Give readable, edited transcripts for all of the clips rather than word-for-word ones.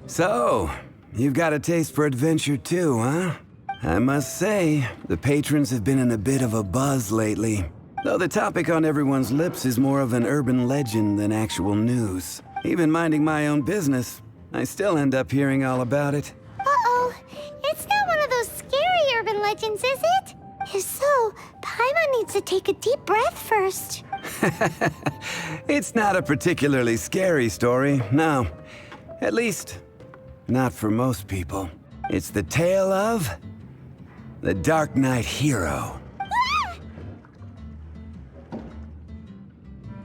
So, you've got a taste for adventure too, huh? I must say, the patrons have been in a bit of a buzz lately. Though the topic on everyone's lips is more of an urban legend than actual news. Even minding my own business, I still end up hearing all about it. Uh-oh. It's not one of those scary urban legends, is it? If so, Paimon needs to take a deep breath first. It's not a particularly scary story, no. At least, not for most people. It's the tale of the Darknight Hero.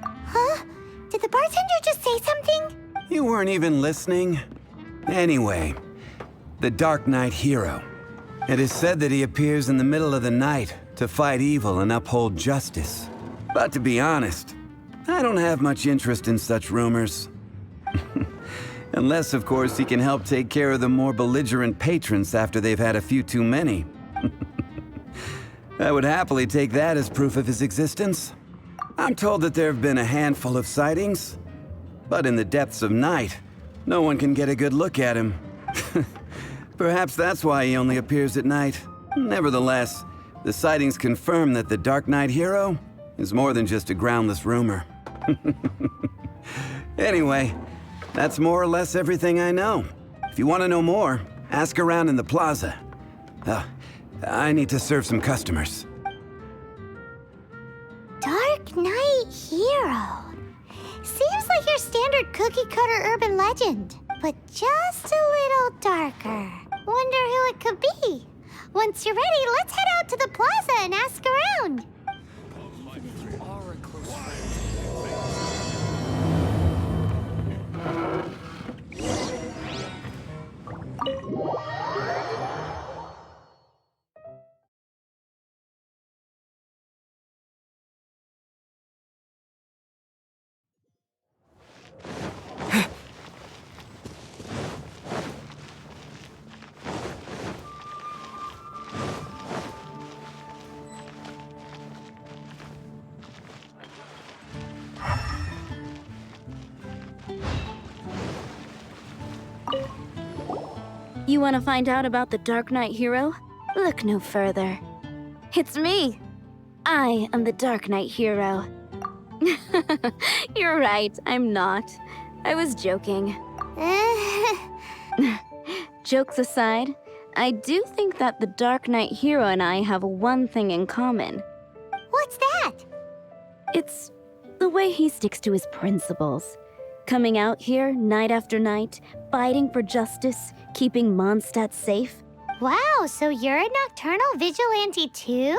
Huh? Did the bartender just say something? You weren't even listening? Anyway, the Darknight Hero. It is said that he appears in the middle of the night to fight evil and uphold justice. But to be honest, I don't have much interest in such rumors. Unless, of course, he can help take care of the more belligerent patrons after they've had a few too many. I would happily take that as proof of his existence. I'm told that there have been a handful of sightings, but in the depths of night, no one can get a good look at him. Perhaps that's why he only appears at night. Nevertheless, the sightings confirm that the Darknight Hero is more than just a groundless rumor. Anyway, that's more or less everything I know. If you want to know more, ask around in the plaza. I need to serve some customers. Darknight Hero. Seems like your standard cookie-cutter urban legend, but just a little darker. Wonder who it could be. Once you're ready, let's head out to the plaza and ask around. You want to find out about the Darknight Hero? Look no further. It's me! I am the Darknight Hero. You're right, I'm not. I was joking. Jokes aside, I do think that the Darknight Hero and I have one thing in common. What's that? It's the way he sticks to his principles. Coming out here night after night, fighting for justice, keeping Mondstadt safe. Wow, so you're a nocturnal vigilante too?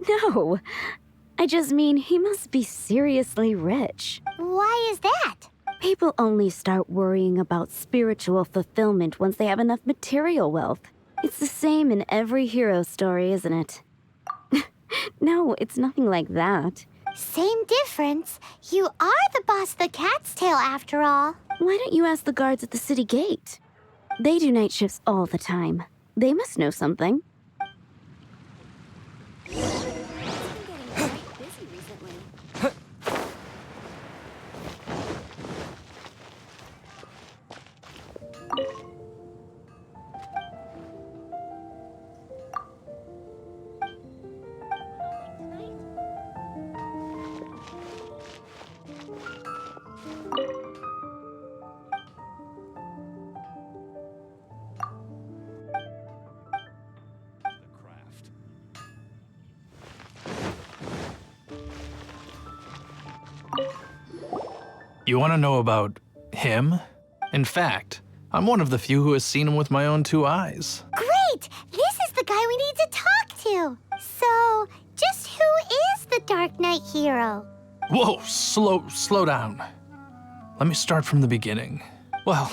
No, I just mean he must be seriously rich. Why is that? People only start worrying about spiritual fulfillment once they have enough material wealth. It's the same in every hero story, isn't it? No, it's nothing like that. Same difference. You are the boss of the Cat's Tail after all. Why don't you ask the guards at the city gate? They do night shifts all the time. They must know something. You want to know about him? In fact, I'm one of the few who has seen him with my own two eyes. Great! This is the guy we need to talk to. So, just who is the Darknight Hero? Whoa, slow down. Let me start from the beginning. Well,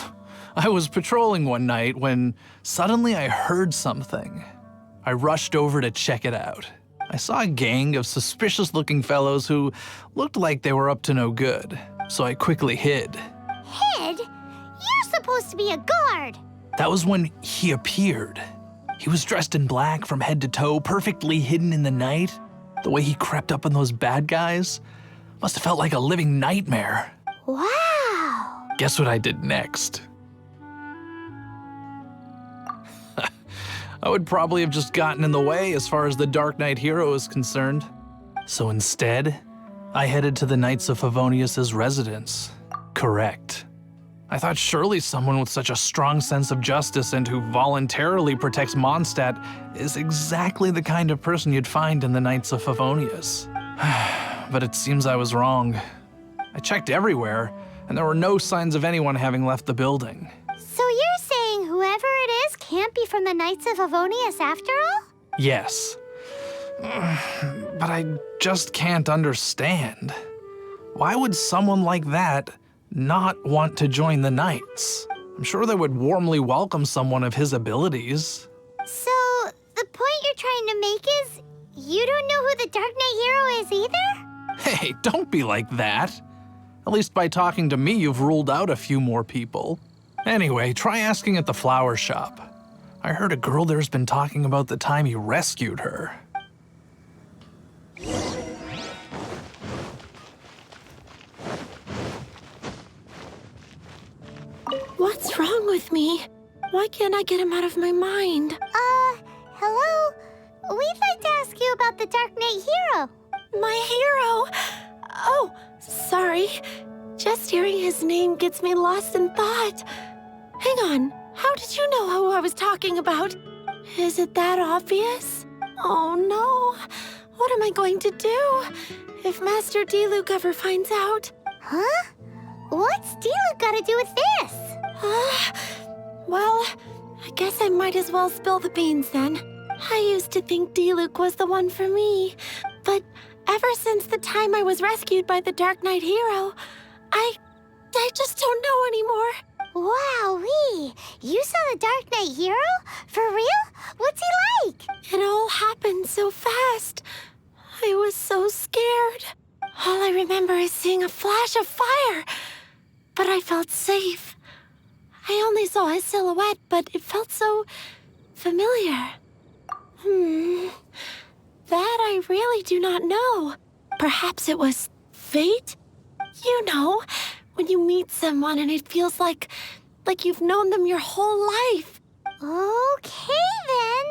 I was patrolling one night when suddenly I heard something. I rushed over to check it out. I saw a gang of suspicious-looking fellows who looked like they were up to no good, so I quickly hid. Hid? You're supposed to be a guard. That was when he appeared. He was dressed in black from head to toe, perfectly hidden in the night. The way he crept up on those bad guys must have felt like a living nightmare. Wow! Guess what I did next? I would probably have just gotten in the way as far as the Darknight Hero is concerned. So instead, I headed to the Knights of Favonius' residence. Correct. I thought surely someone with such a strong sense of justice and who voluntarily protects Mondstadt is exactly the kind of person you'd find in the Knights of Favonius. But it seems I was wrong. I checked everywhere, and there were no signs of anyone having left the building. So you're saying whoever it is can't be from the Knights of Favonius after all? Yes. But I just can't understand. Why would someone like that not want to join the Knights? I'm sure they would warmly welcome someone of his abilities. So, the point you're trying to make is you don't know who the Darknight Hero is either? Hey, don't be like that. At least by talking to me, you've ruled out a few more people. Anyway, try asking at the flower shop. I heard a girl there's been talking about the time you rescued her. What's wrong with me? Why can't I get him out of my mind? Hello? We'd like to ask you about the Darknight Hero. My hero! Oh, sorry. Just hearing his name gets me lost in thought. Hang on, how did you know who I was talking about? Is it that obvious? Oh no, what am I going to do if Master Diluc ever finds out? Huh? What's Diluc got to do with this? Well, I guess I might as well spill the beans then. I used to think Diluc was the one for me, but ever since the time I was rescued by the Darknight Hero, I just don't know anymore. Wowee! You saw the Darknight Hero? For real? What's he like? It all happened so fast. I was so scared. All I remember is seeing a flash of fire, but I felt safe. I only saw his silhouette, but it felt so familiar. That I really do not know. Perhaps it was fate? You know, when you meet someone and it feels like you've known them your whole life. Okay then.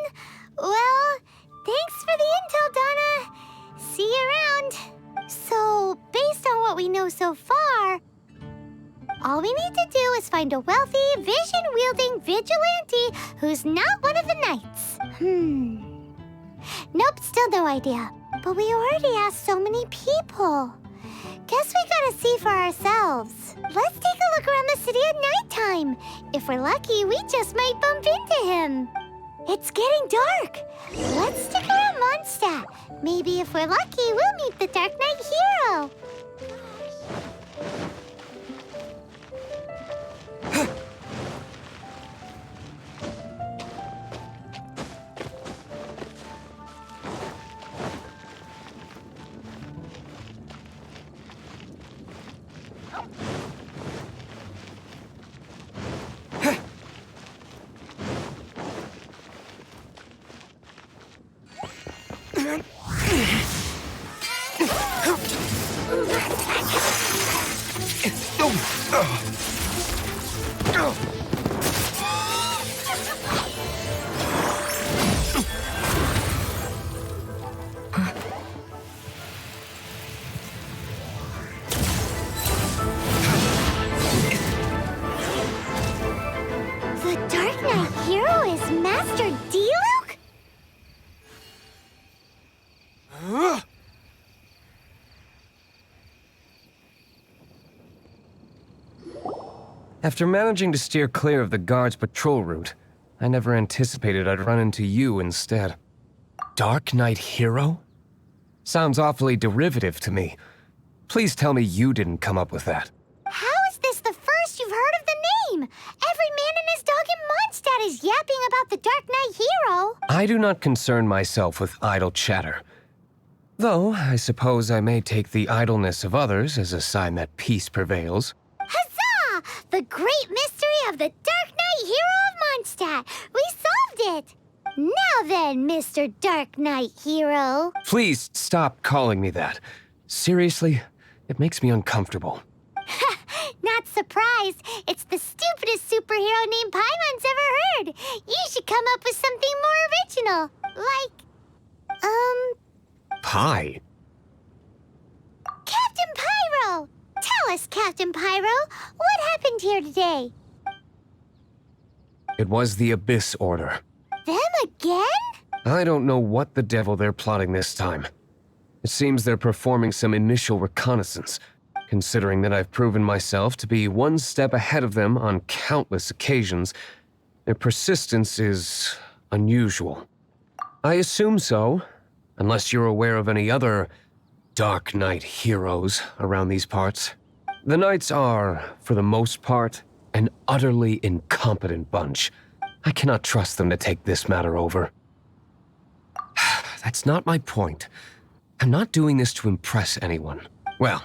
Well, thanks for the intel, Donna. See you around. So, based on what we know so far, all we need to do is find a wealthy, vision-wielding vigilante who's not one of the knights. Nope, still no idea. But we already asked so many people. Guess we gotta see for ourselves. Let's take a look around the city at nighttime. If we're lucky, we just might bump into him. It's getting dark. Let's stick around Mondstadt. Maybe if we're lucky, we'll meet the Darknight Hero. The Darknight Hero is Master Diluc? After managing to steer clear of the guards' patrol route, I never anticipated I'd run into you instead. Darknight Hero? Sounds awfully derivative to me. Please tell me you didn't come up with that. How is this the first you've heard of the name? Every man and his dog in Mondstadt is yapping about the Darknight Hero. I do not concern myself with idle chatter. Though, I suppose I may take the idleness of others as a sign that peace prevails. Huzzah! The great mystery of the Darknight Hero of Mondstadt. We solved it. Now then, Mr. Darknight Hero. Please stop calling me that. Seriously, it makes me uncomfortable. Not surprise. It's the stupidest superhero name Paimon's ever heard. You should come up with something more original. Pie? Captain Pyro! Tell us, Captain Pyro, what happened here today? It was the Abyss Order. Them again? I don't know what the devil they're plotting this time. It seems they're performing some initial reconnaissance, considering that I've proven myself to be one step ahead of them on countless occasions. Their persistence is unusual. I assume so, unless you're aware of any other Darknight heroes around these parts. The Knights are, for the most part, an utterly incompetent bunch. I cannot trust them to take this matter over. That's not my point. I'm not doing this to impress anyone. Well,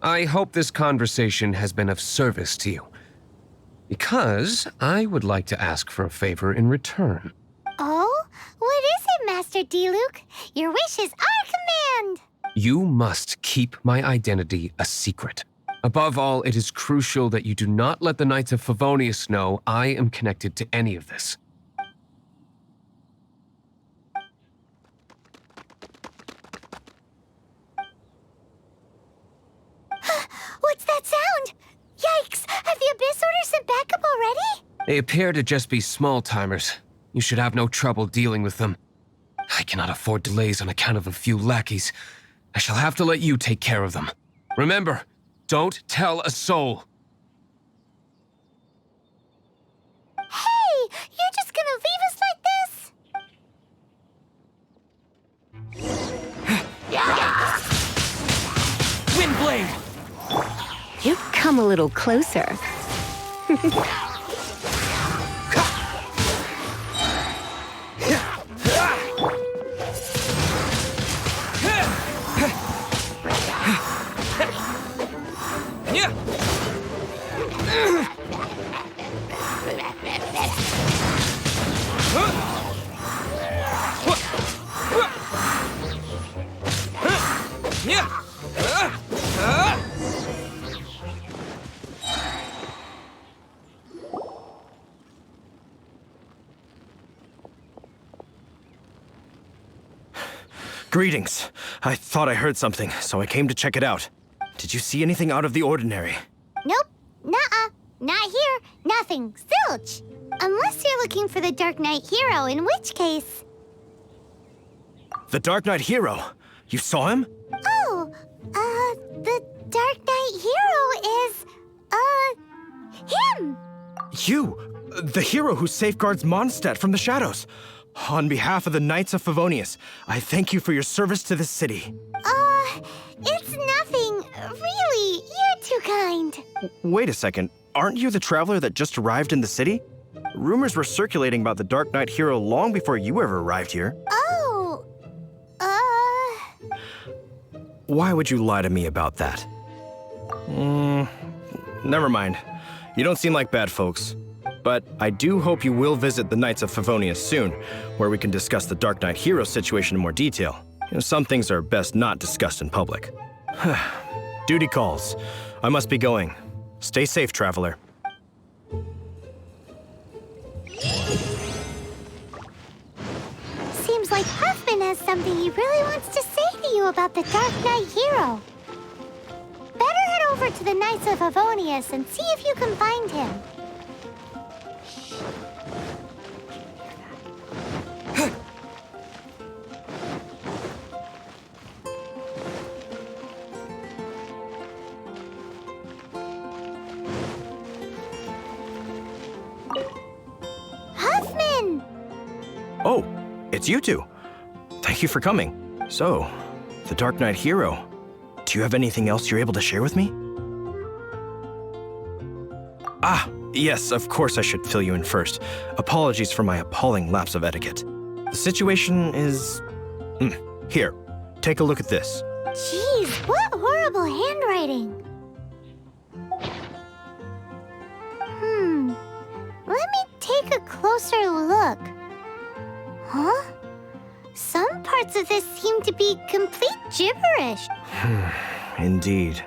I hope this conversation has been of service to you. Because I would like to ask for a favor in return. Oh? What is it, Master Diluc? Your wish is our command! You must keep my identity a secret. Above all, it is crucial that you do not let the Knights of Favonius know I am connected to any of this. What's that sound? Yikes! Have the Abyss Order sent backup already? They appear to just be small-timers. You should have no trouble dealing with them. I cannot afford delays on account of a few lackeys. I shall have to let you take care of them. Remember, don't tell a soul. Hey! You're just gonna leave us like this? Windblade! You've come a little closer. Greetings. I thought I heard something, so I came to check it out. Did you see anything out of the ordinary? Nope. Nuh-uh. Not here. Nothing. Zilch. Unless you're looking for the Darknight Hero, in which case... The Darknight Hero? You saw him? Oh, the Darknight Hero is, him! You! The hero who safeguards Mondstadt from the shadows. On behalf of the Knights of Favonius, I thank you for your service to this city. It's nothing. Really, you're too kind. Wait a second. Aren't you the traveler that just arrived in the city? Rumors were circulating about the Darknight Hero long before you ever arrived here. Oh, Why would you lie to me about that? Never mind. You don't seem like bad folks. But I do hope you will visit the Knights of Favonius soon, where we can discuss the Darknight Hero situation in more detail. Some things are best not discussed in public. Duty calls. I must be going. Stay safe, traveler. seems like Huffman has something he really wants to say to you about the Darknight Hero. Better head over to the Knights of Favonius and see if you can find him. Huffman! Oh, it's you two. Thank you for coming. So, the Darknight Hero. Do you have anything else you're able to share with me? Ah, yes, of course I should fill you in first. Apologies for my appalling lapse of etiquette. The situation is... Here, take a look at this. Jeez, what horrible handwriting. Let me take a closer look. Huh? Some parts of this seem to be complete gibberish. Indeed.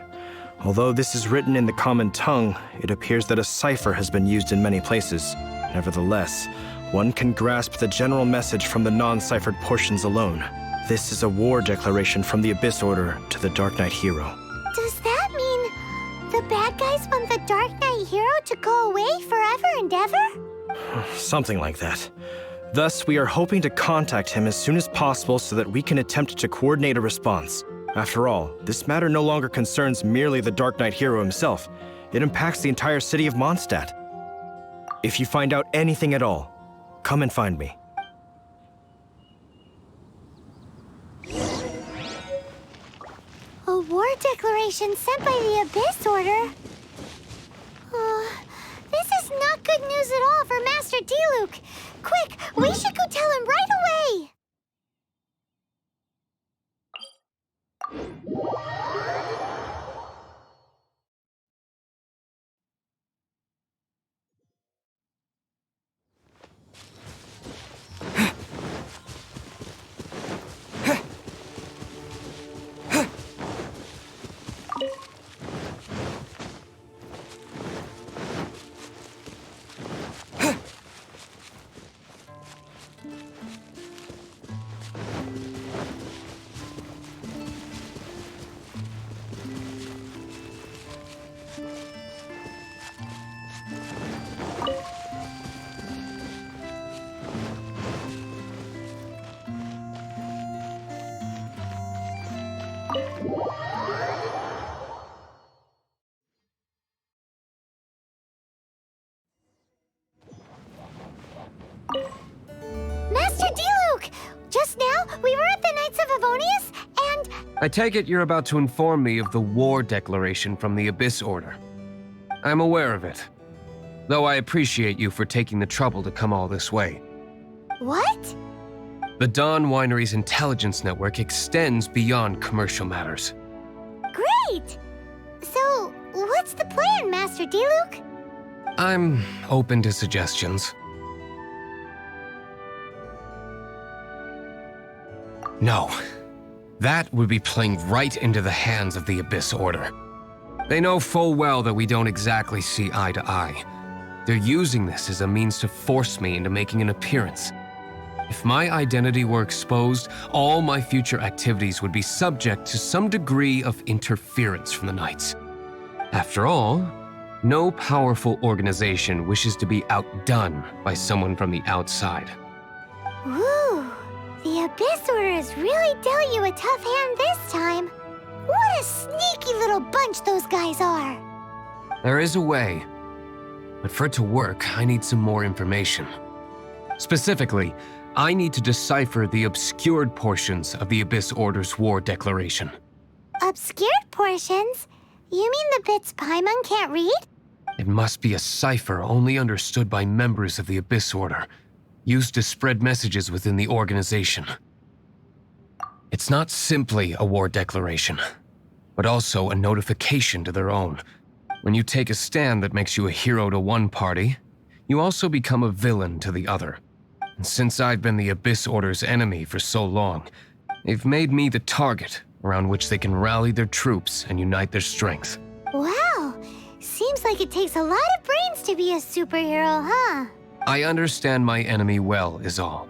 Although this is written in the common tongue, it appears that a cipher has been used in many places. Nevertheless, one can grasp the general message from the non-ciphered portions alone. This is a war declaration from the Abyss Order to the Darknight Hero. Does that mean the bad guys want the Darknight Hero to go away forever and ever? Something like that. Thus, we are hoping to contact him as soon as possible so that we can attempt to coordinate a response. After all, this matter no longer concerns merely the Darknight Hero himself. It impacts the entire city of Mondstadt. If you find out anything at all, come and find me. A war declaration sent by the Abyss Order? This is not good news at all for Master Diluc. Quick, we should go tell him right away! Master Diluc! Just now, we were at the Knights of Favonius, and... I take it you're about to inform me of the war declaration from the Abyss Order. I'm aware of it, though I appreciate you for taking the trouble to come all this way. What? The Dawn Winery's intelligence network extends beyond commercial matters. Great! So, what's the plan, Master Diluc? I'm open to suggestions. No. That would be playing right into the hands of the Abyss Order. They know full well that we don't exactly see eye to eye. They're using this as a means to force me into making an appearance. If my identity were exposed, all my future activities would be subject to some degree of interference from the Knights. After all, no powerful organization wishes to be outdone by someone from the outside. Ooh, the Abyss Order has really dealt you a tough hand this time. What a sneaky little bunch those guys are. There is a way, but for it to work, I need some more information. Specifically, I need to decipher the obscured portions of the Abyss Order's war declaration. Obscured portions? You mean the bits Paimon can't read? It must be a cipher only understood by members of the Abyss Order, used to spread messages within the organization. It's not simply a war declaration, but also a notification to their own. When you take a stand that makes you a hero to one party, you also become a villain to the other. And since I've been the Abyss Order's enemy for so long, they've made me the target around which they can rally their troops and unite their strength. Wow, seems like it takes a lot of brains to be a superhero, huh? I understand my enemy well, is all.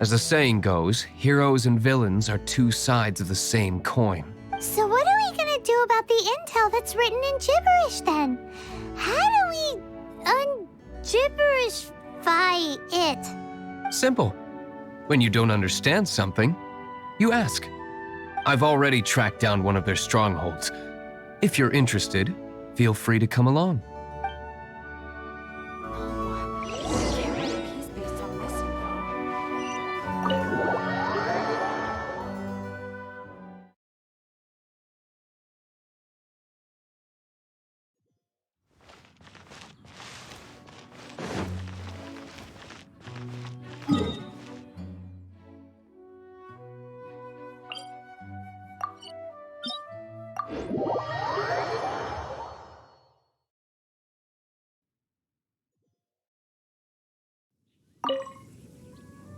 As the saying goes, heroes and villains are two sides of the same coin. So what are we gonna do about the intel that's written in gibberish then? How do we un-gibberishify it? Simple. When you don't understand something, you ask. I've already tracked down one of their strongholds. If you're interested, feel free to come along.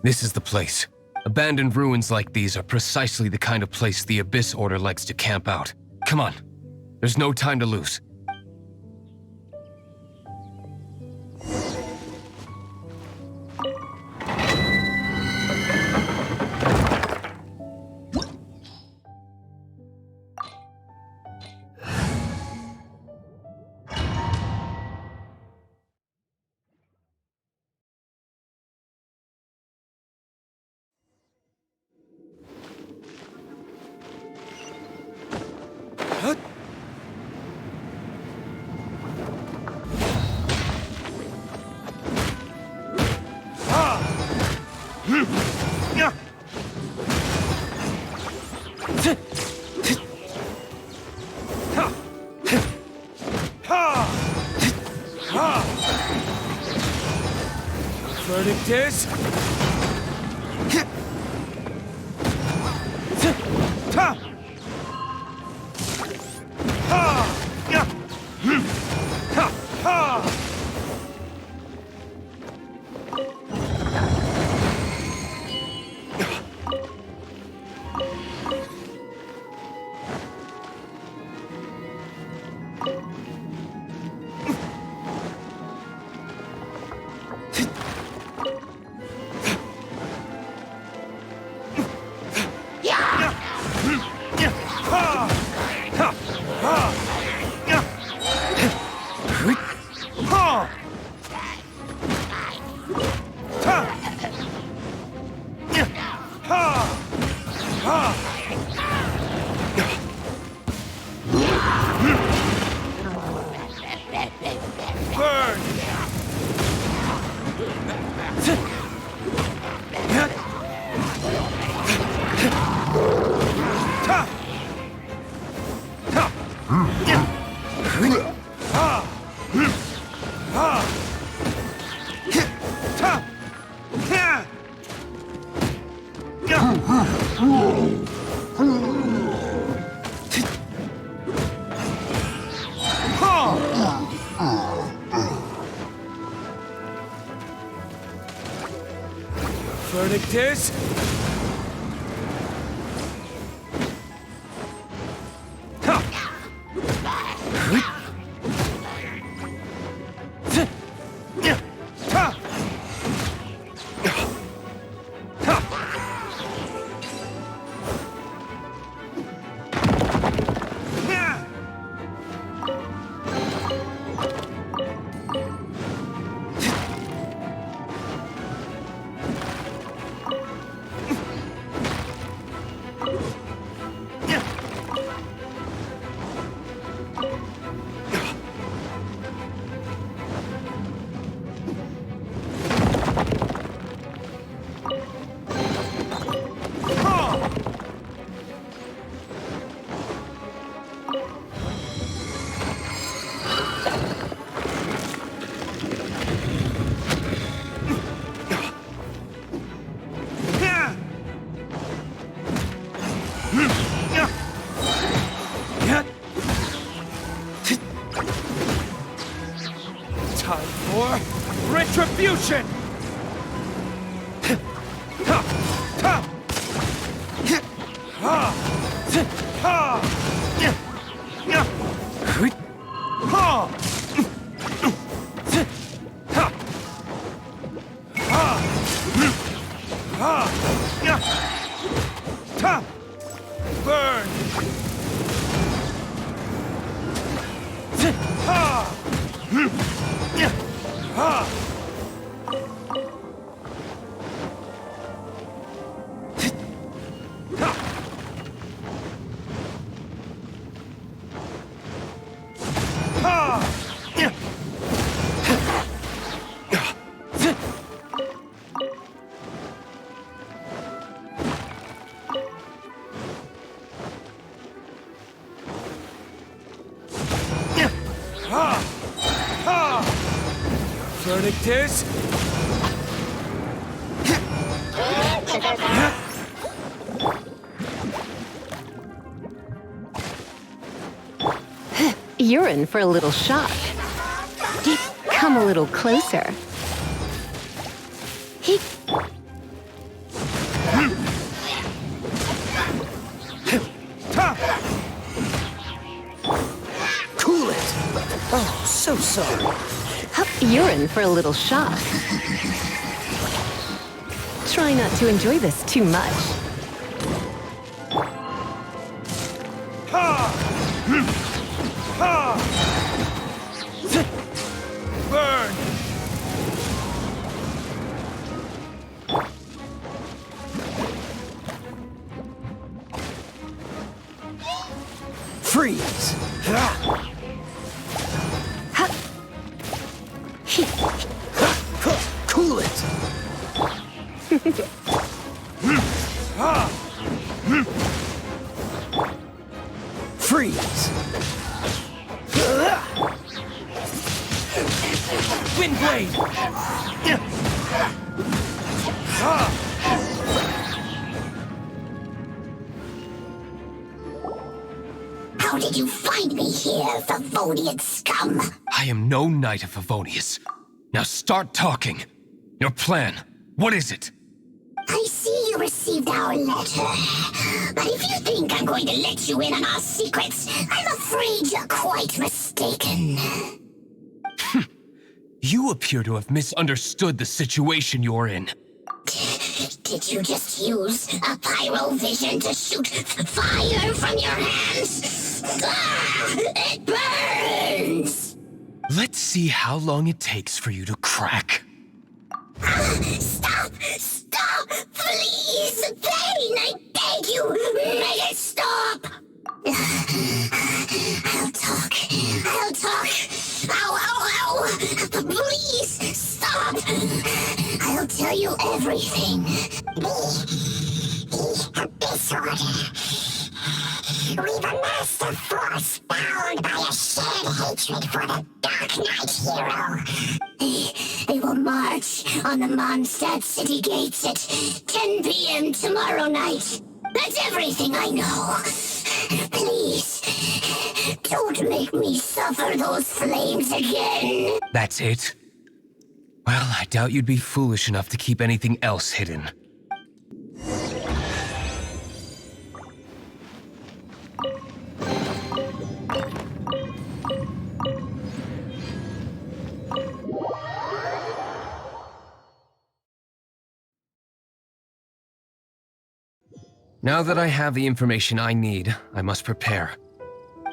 This is the place. Abandoned ruins like these are precisely the kind of place the Abyss Order likes to camp out. Come on, There's no time to lose. Verdict is... Verdict is... Time for retribution! Burn! Verdict is... You're in for a little shock. Come a little closer. so sorry. You're in for a little shock. Try not to enjoy this too much. Burn! Freeze! Cool it! Freeze! Wind blade! How did you find me here, Favonian scum? I am no Knight of Favonius. Now start talking. Your plan. What is it? I see you received our letter. But if you think I'm going to let you in on our secrets, I'm afraid you're quite mistaken. You appear to have misunderstood the situation you're in. Did you just use a pyrovision to shoot fire from your hands? Ah, it burns! Let's see how long it takes for you to crack. Stop! Stop! Please! Pain, I beg you! Make it stop! I'll talk. I'll talk. Ow, ow, ow! Please, stop! I'll tell you everything. The Abyss Order. We've amassed a force bound by a shared hatred for the Darknight Hero. They will march on the Mondstadt city gates at 10 p.m. tomorrow night. That's everything I know. Please, don't make me suffer those flames again. That's it? Well, I doubt you'd be foolish enough to keep anything else hidden. Now that I have the information I need, I must prepare.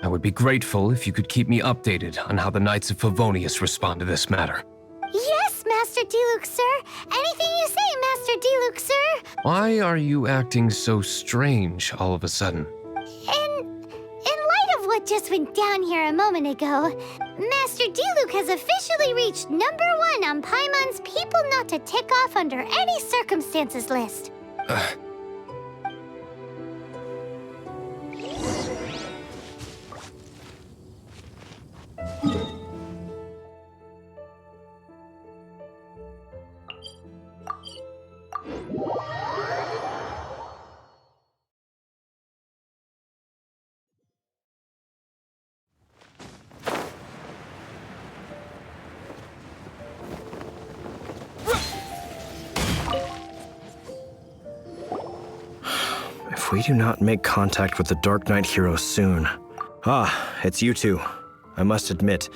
I would be grateful if you could keep me updated on how the Knights of Favonius respond to this matter. Yes, Master Diluc, sir. Anything you say, Master Diluc, sir. Why are you acting so strange all of a sudden? In light of what just went down here a moment ago, Master Diluc has officially reached #1 on Paimon's People Not to Tick Off Under Any Circumstances list. If we do not make contact with the Darknight Hero soon... Ah, it's you two. I must admit,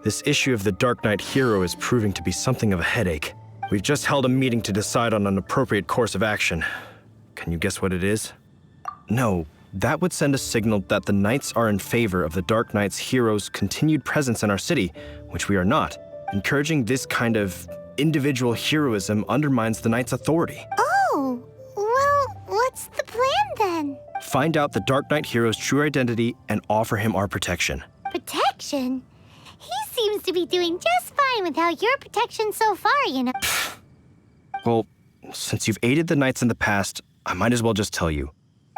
this issue of the Darknight Hero is proving to be something of a headache. We've just held a meeting to decide on an appropriate course of action. Can you guess what it is? No, that would send a signal that the Knights are in favor of the Dark Knight's Hero's continued presence in our city, which we are not. Encouraging this kind of individual heroism undermines the Knights' authority. Oh, well, what's the plan then? Find out the Dark Knight Hero's true identity and offer him our protection. Protection? He seems to be doing just fine without your protection so far, you know. Well, since you've aided the Knights in the past, I might as well just tell you.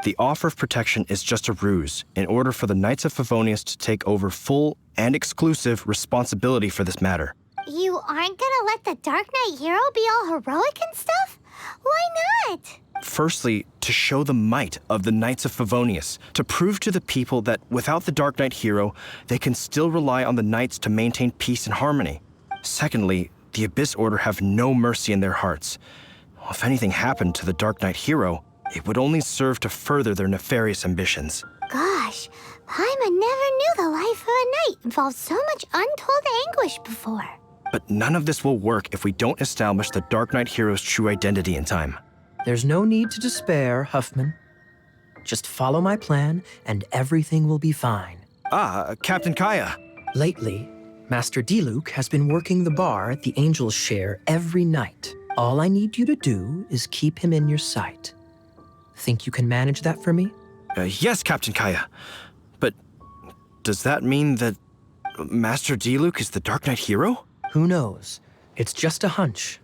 The offer of protection is just a ruse in order for the Knights of Favonius to take over full and exclusive responsibility for this matter. You aren't gonna let the Dark Knight Hero be all heroic and stuff? Why not? Firstly, to show the might of the Knights of Favonius, to prove to the people that without the Dark Knight Hero, they can still rely on the Knights to maintain peace and harmony. Secondly, the Abyss Order have no mercy in their hearts. If anything happened to the Dark Knight Hero, it would only serve to further their nefarious ambitions. Gosh, Paimon never knew the life of a knight involved so much untold anguish before. But none of this will work if we don't establish the Darknight Hero's true identity in time. There's no need to despair, Huffman. Just follow my plan, and everything will be fine. Captain Kaya. Lately, Master Diluc has been working the bar at the Angel's Share every night. All I need you to do is keep him in your sight. Think you can manage that for me? Yes, Captain Kaya. But does that mean that Master Diluc is the Darknight Hero? Who knows? It's just a hunch.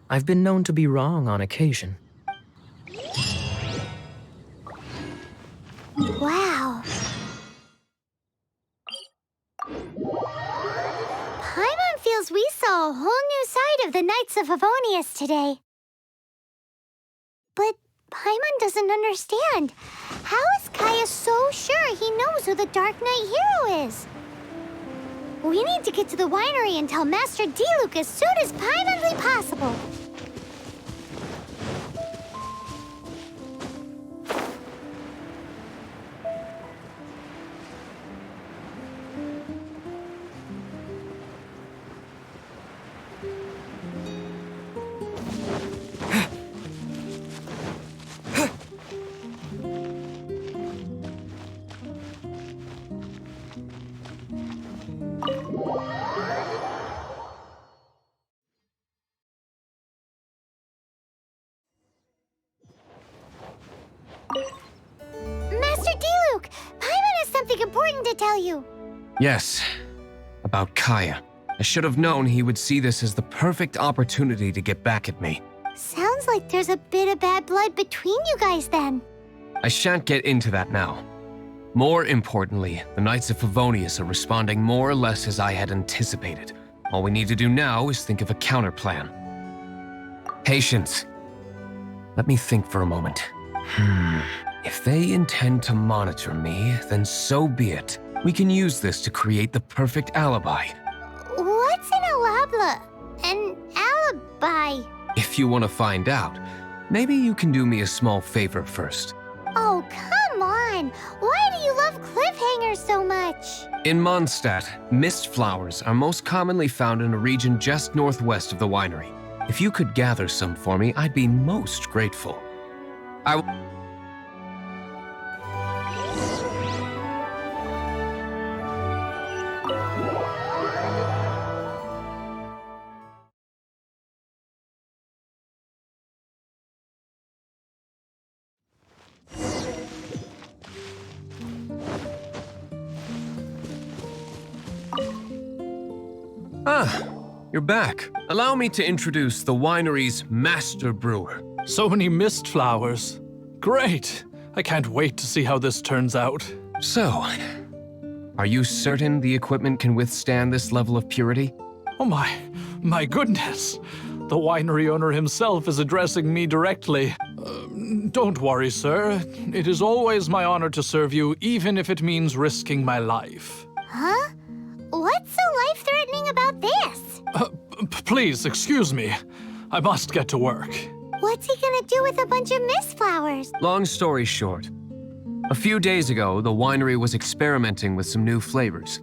I've been known to be wrong on occasion. Wow. Paimon feels we saw a whole new side of the Knights of Favonius today. But Paimon doesn't understand. How is Kaya so sure he knows who the Darknight Hero is? We need to get to the winery and tell Master Diluc as soon as Paimonly possible. Master Diluc, Paimon has something important to tell you. Yes, about Kaya. I should have known he would see this as the perfect opportunity to get back at me. Sounds like there's a bit of bad blood between you guys then. I shan't get into that now. More importantly, the Knights of Favonius are responding more or less as I had anticipated. All we need to do now is think of a counterplan. Patience. Let me think for a moment. If they intend to monitor me, then so be it. We can use this to create the perfect alibi. What's an alibi? If you want to find out, maybe you can do me a small favor first. Oh, come on! Why do you love cliffhangers so much? In Mondstadt, mist flowers are most commonly found in a region just northwest of the winery. If you could gather some for me, I'd be most grateful. You're back. Allow me to introduce the winery's master brewer. So many mist flowers. Great. I can't wait to see how this turns out. So, are you certain the equipment can withstand this level of purity? Oh my goodness. The winery owner himself is addressing me directly. Don't worry, sir. It is always my honor to serve you, even if it means risking my life. Huh? What's so life-threatening about this? Please, excuse me. I must get to work. What's he gonna do with a bunch of mist flowers? Long story short, a few days ago, the winery was experimenting with some new flavors.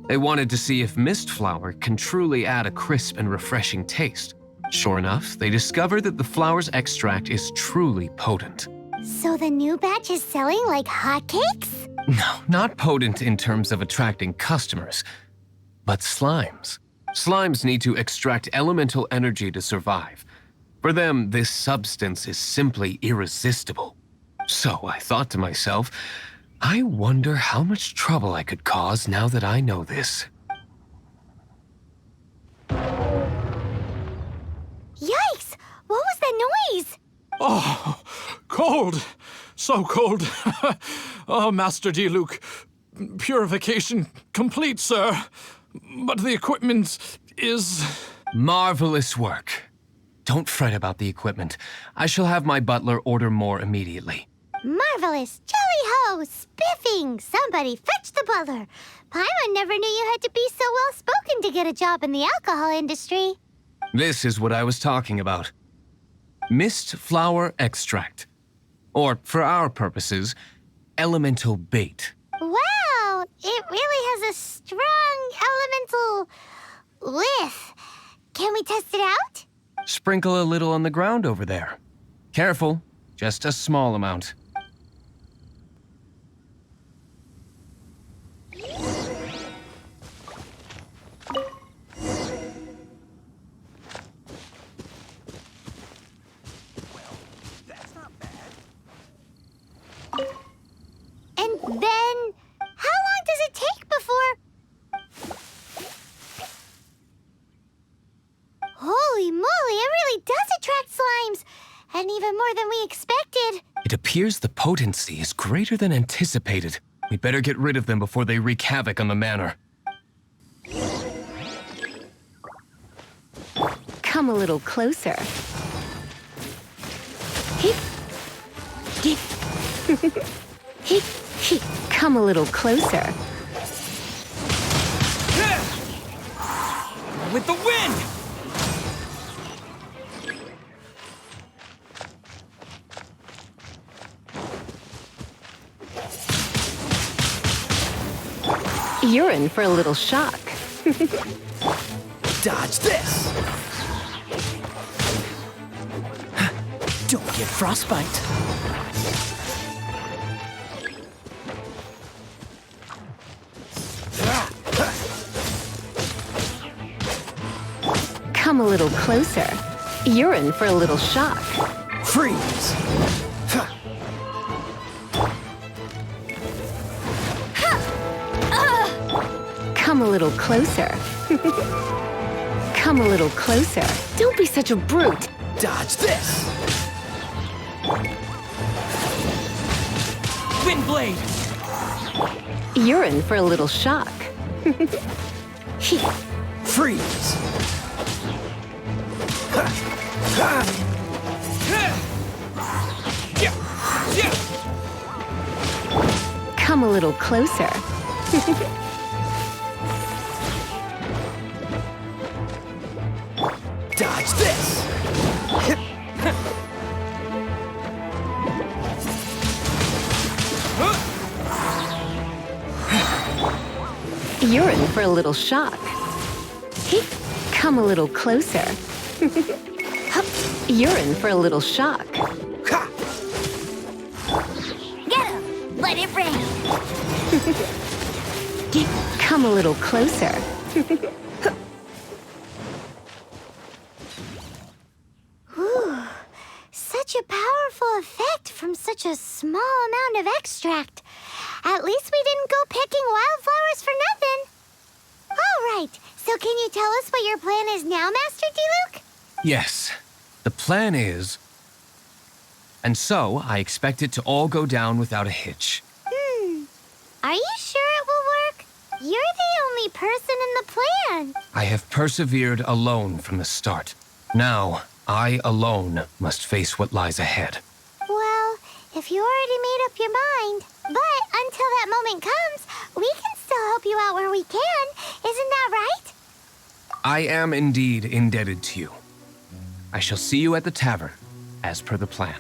They wanted to see if mist flower can truly add a crisp and refreshing taste. Sure enough, they discovered that the flower's extract is truly potent. So the new batch is selling like hotcakes? No, not potent in terms of attracting customers, but slimes. Slimes need to extract elemental energy to survive. For them, this substance is simply irresistible. So I thought to myself, I wonder how much trouble I could cause now that I know this. Yikes! What was that noise? Oh, cold. So cold. Oh, Master Diluc. Purification complete, sir. But the equipment is... Marvelous work. Don't fret about the equipment. I shall have my butler order more immediately. Marvelous! Jolly-ho! Spiffing! Somebody fetch the butler! Paimon never knew you had to be so well-spoken to get a job in the alcohol industry. This is what I was talking about. Mist flower extract. Or, for our purposes, elemental bait. Wow! it really has a strong elemental whiff. Can we test it out? Sprinkle a little on the ground over there. Careful, just a small amount. And then, how long does it take before... Holy moly, it really does attract slimes! And even more than we expected. It appears the potency is greater than anticipated. We better get rid of them before they wreak havoc on the manor. Come a little closer. Come a little closer. With the wind! You're in for a little shock. Dodge this! Don't get frostbite. Come a little closer. You're in for a little shock. Freeze! Come a little closer. Come a little closer. Don't be such a brute. Dodge this! Wind blade! You're in for a little shock. Freeze! Come a little closer. Dodge this! You're in for a little shock. Come a little closer. You're in for a little shock. Get him! Let it rain! Come a little closer. Ooh, such a powerful effect from such a small amount of extract. At least we didn't go picking wildflowers for nothing. All right, so can you tell us what your plan is now, Master Diluc? Yes, the plan is... And so, I expect it to all go down without a hitch. Are you sure it will work? You're the only person in the plan. I have persevered alone from the start. Now, I alone must face what lies ahead. Well, if you already made up your mind. But until that moment comes, we can still help you out where we can. Isn't that right? I am indeed indebted to you. I shall see you at the tavern, as per the plan.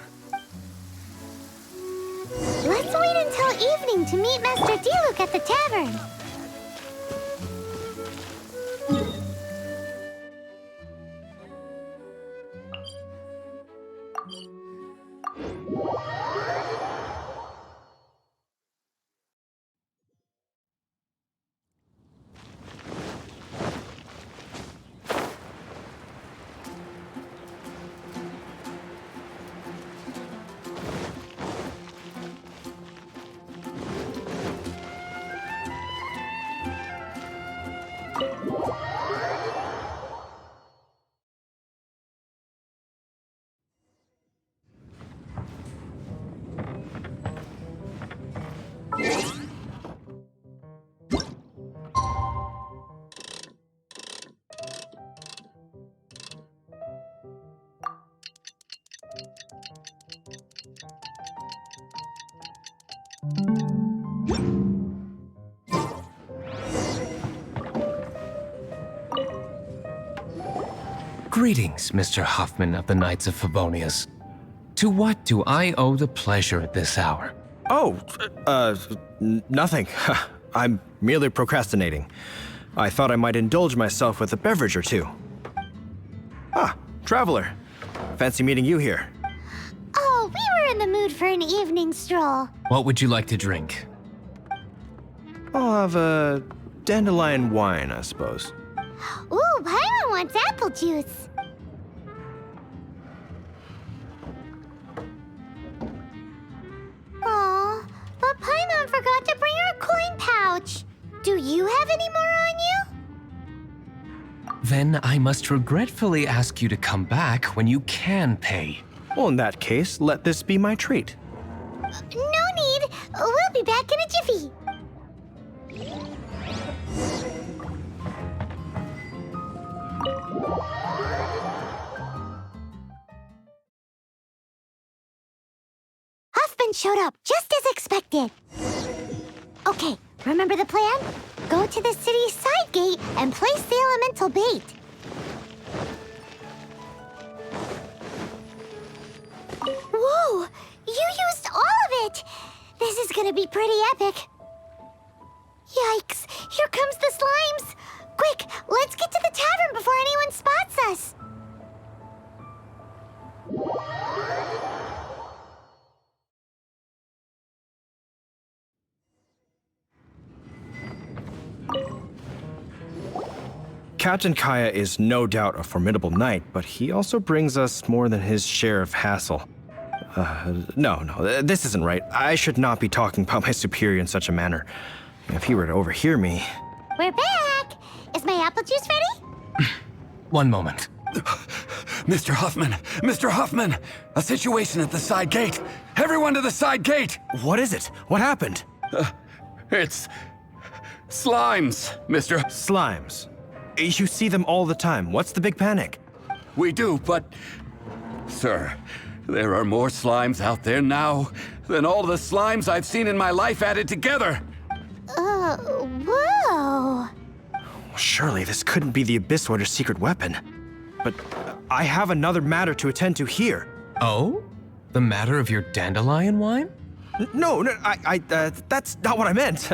Let's wait until evening to meet Master Diluc at the tavern. Greetings, Mr. Hoffman of the Knights of Favonius. To what do I owe the pleasure at this hour? Oh, nothing. I'm merely procrastinating. I thought I might indulge myself with a beverage or two. Ah, Traveler. Fancy meeting you here. Oh, we were in the mood for an evening stroll. What would you like to drink? I'll have a dandelion wine, I suppose. Ooh, Paimon wants apple juice. Aw, but Paimon forgot to bring her coin pouch. Do you have any more on you? Then I must regretfully ask you to come back when you can pay. Well, in that case, let this be my treat. No need. We'll be back in a jiffy. Huffman showed up just as expected. Okay, remember the plan? Go to the city's side gate and place the elemental bait. Whoa! You used all of it! This is gonna be pretty epic. Yikes! Here comes the slimes! Quick, let's get to the tavern before anyone spots us! Captain Kaya is no doubt a formidable knight, but he also brings us more than his share of hassle. No, this isn't right. I should not be talking about my superior in such a manner. If he were to overhear me... We're back! Is my apple juice ready? One moment. Mr. Huffman! Mr. Huffman! A situation at the side gate! Everyone to the side gate! What is it? What happened? It's... slimes, Mr. Slimes. You see them all the time. What's the big panic? We do, but... Sir, there are more slimes out there now than all the slimes I've seen in my life added together! Whoa! Surely this couldn't be the Abyss Warder's secret weapon. But I have another matter to attend to here. Oh? The matter of your dandelion wine? No, that's not what I meant.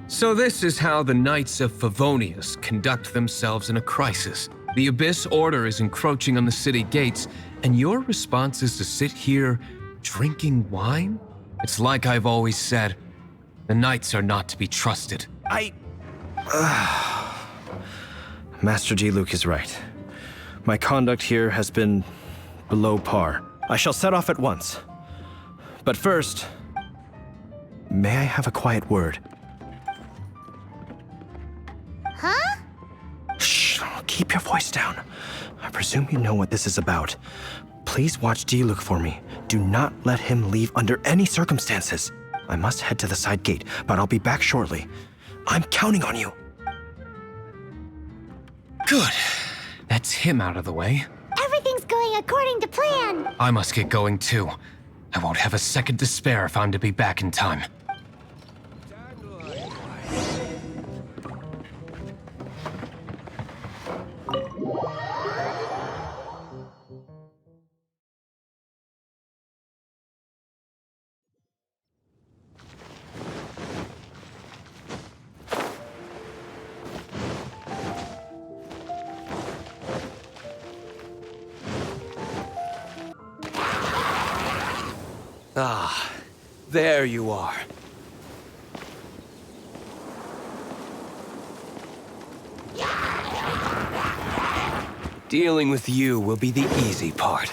So this is how the Knights of Favonius conduct themselves in a crisis. The Abyss Order is encroaching on the city gates, and your response is to sit here drinking wine? It's like I've always said, the Knights are not to be trusted. Master Diluc is right. My conduct here has been below par. I shall set off at once. But first, may I have a quiet word? Huh? Shh, keep your voice down. I presume you know what this is about. Please watch Diluc for me. Do not let him leave under any circumstances. I must head to the side gate, but I'll be back shortly. I'm counting on you. Good. That's him out of the way. Everything's going according to plan. I must get going too. I won't have a second to spare if I'm to be back in time. Ah, there you are. Dealing with you will be the easy part.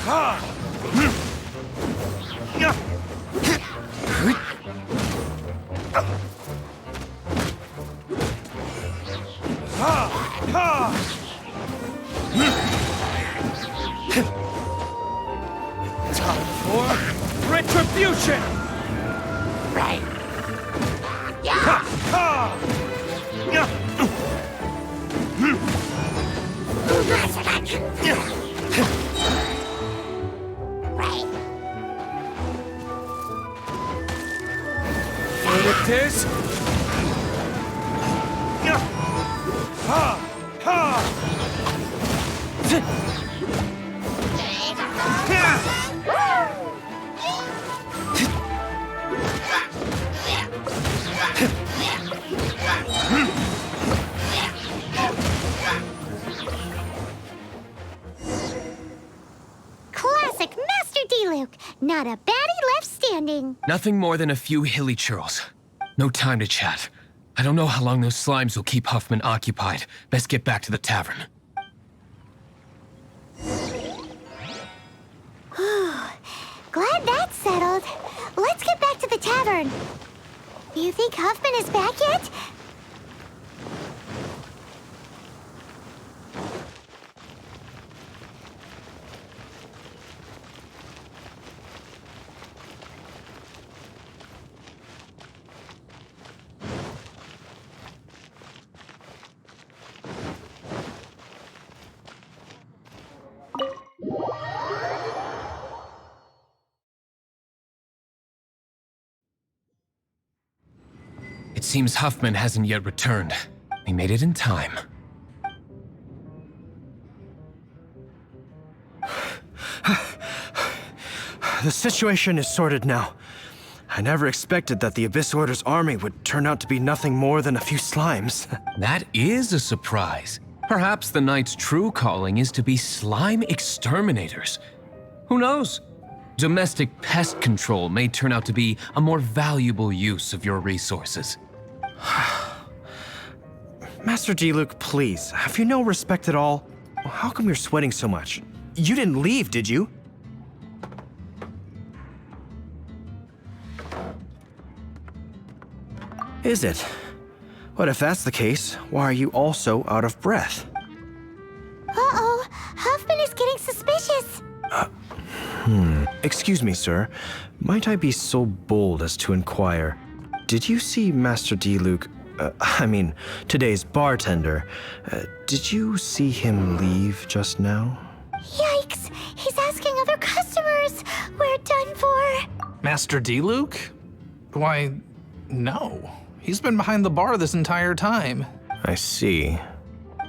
Time for retribution! Right. Right. With this. Classic Master Diluc. Not a baddie left standing. Nothing more than a few hilly churls. No time to chat. I don't know how long those slimes will keep Huffman occupied. Best get back to the tavern. Glad that's settled. Let's get back to the tavern. You think Huffman is back yet? It seems Huffman hasn't yet returned. We made it in time. The situation is sorted now. I never expected that the Abyss Order's army would turn out to be nothing more than a few slimes. That is a surprise. Perhaps the Knight's true calling is to be slime exterminators. Who knows? Domestic pest control may turn out to be a more valuable use of your resources. Master Diluc, please, have you no respect at all? How come you're sweating so much? You didn't leave, did you? Is it? But if that's the case, why are you also out of breath? Uh-oh, Huffman is getting suspicious. Excuse me, sir. Might I be so bold as to inquire, did you see Master Diluc, today's bartender, did you see him leave just now? Yikes, he's asking other customers. We're done for. Master Diluc? Why, no. He's been behind the bar this entire time. I see.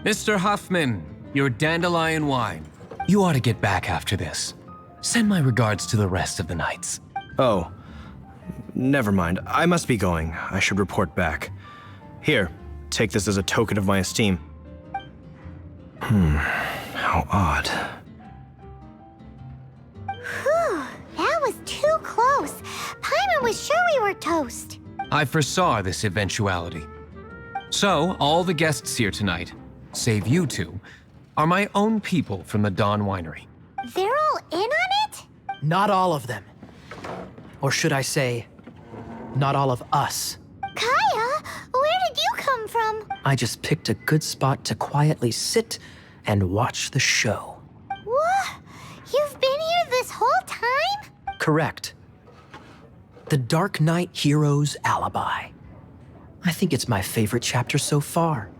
Mr. Huffman, your dandelion wine. You ought to get back after this. Send my regards to the rest of the knights. Oh, never mind. I must be going. I should report back. Here, take this as a token of my esteem. How odd. Whew, that was too close. Paimon was sure we were toast. I foresaw this eventuality. So, all the guests here tonight, save you two, are my own people from the Dawn Winery. They're all in on it? Not all of them. Or should I say, not all of us. Kaya, where did you come from? I just picked a good spot to quietly sit and watch the show. What? You've been here this whole time? Correct. The Darknight Hero's Alibi. I think it's my favorite chapter so far.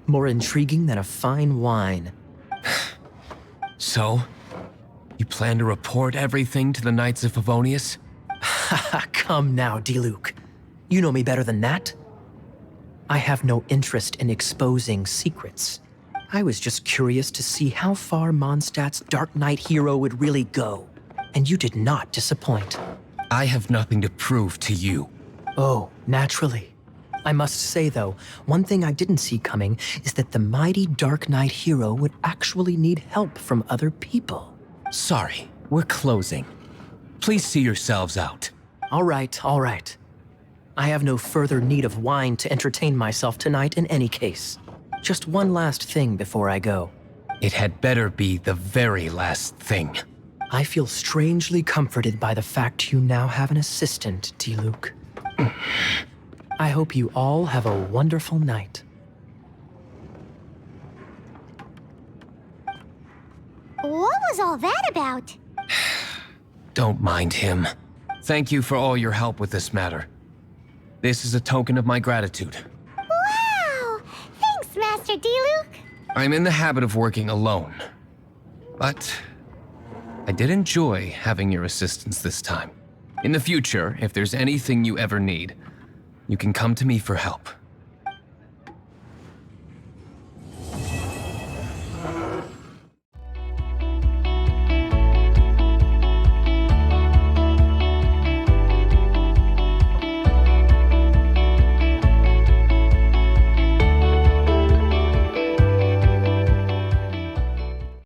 More intriguing than a fine wine. So, you plan to report everything to the Knights of Favonius? Come now, Diluc. You know me better than that. I have no interest in exposing secrets. I was just curious to see how far Mondstadt's Darknight Hero would really go. And you did not disappoint. I have nothing to prove to you. Oh, naturally. I must say, though, one thing I didn't see coming is that the mighty Darknight Hero would actually need help from other people. Sorry, we're closing. Please see yourselves out. All right, all right. I have no further need of wine to entertain myself tonight in any case. Just one last thing before I go. It had better be the very last thing. I feel strangely comforted by the fact you now have an assistant, Diluc. I hope you all have a wonderful night. What was all that about? Don't mind him. Thank you for all your help with this matter. This is a token of my gratitude. Wow! Thanks, Master Diluc. I'm in the habit of working alone. But I did enjoy having your assistance this time. In the future, if there's anything you ever need, you can come to me for help.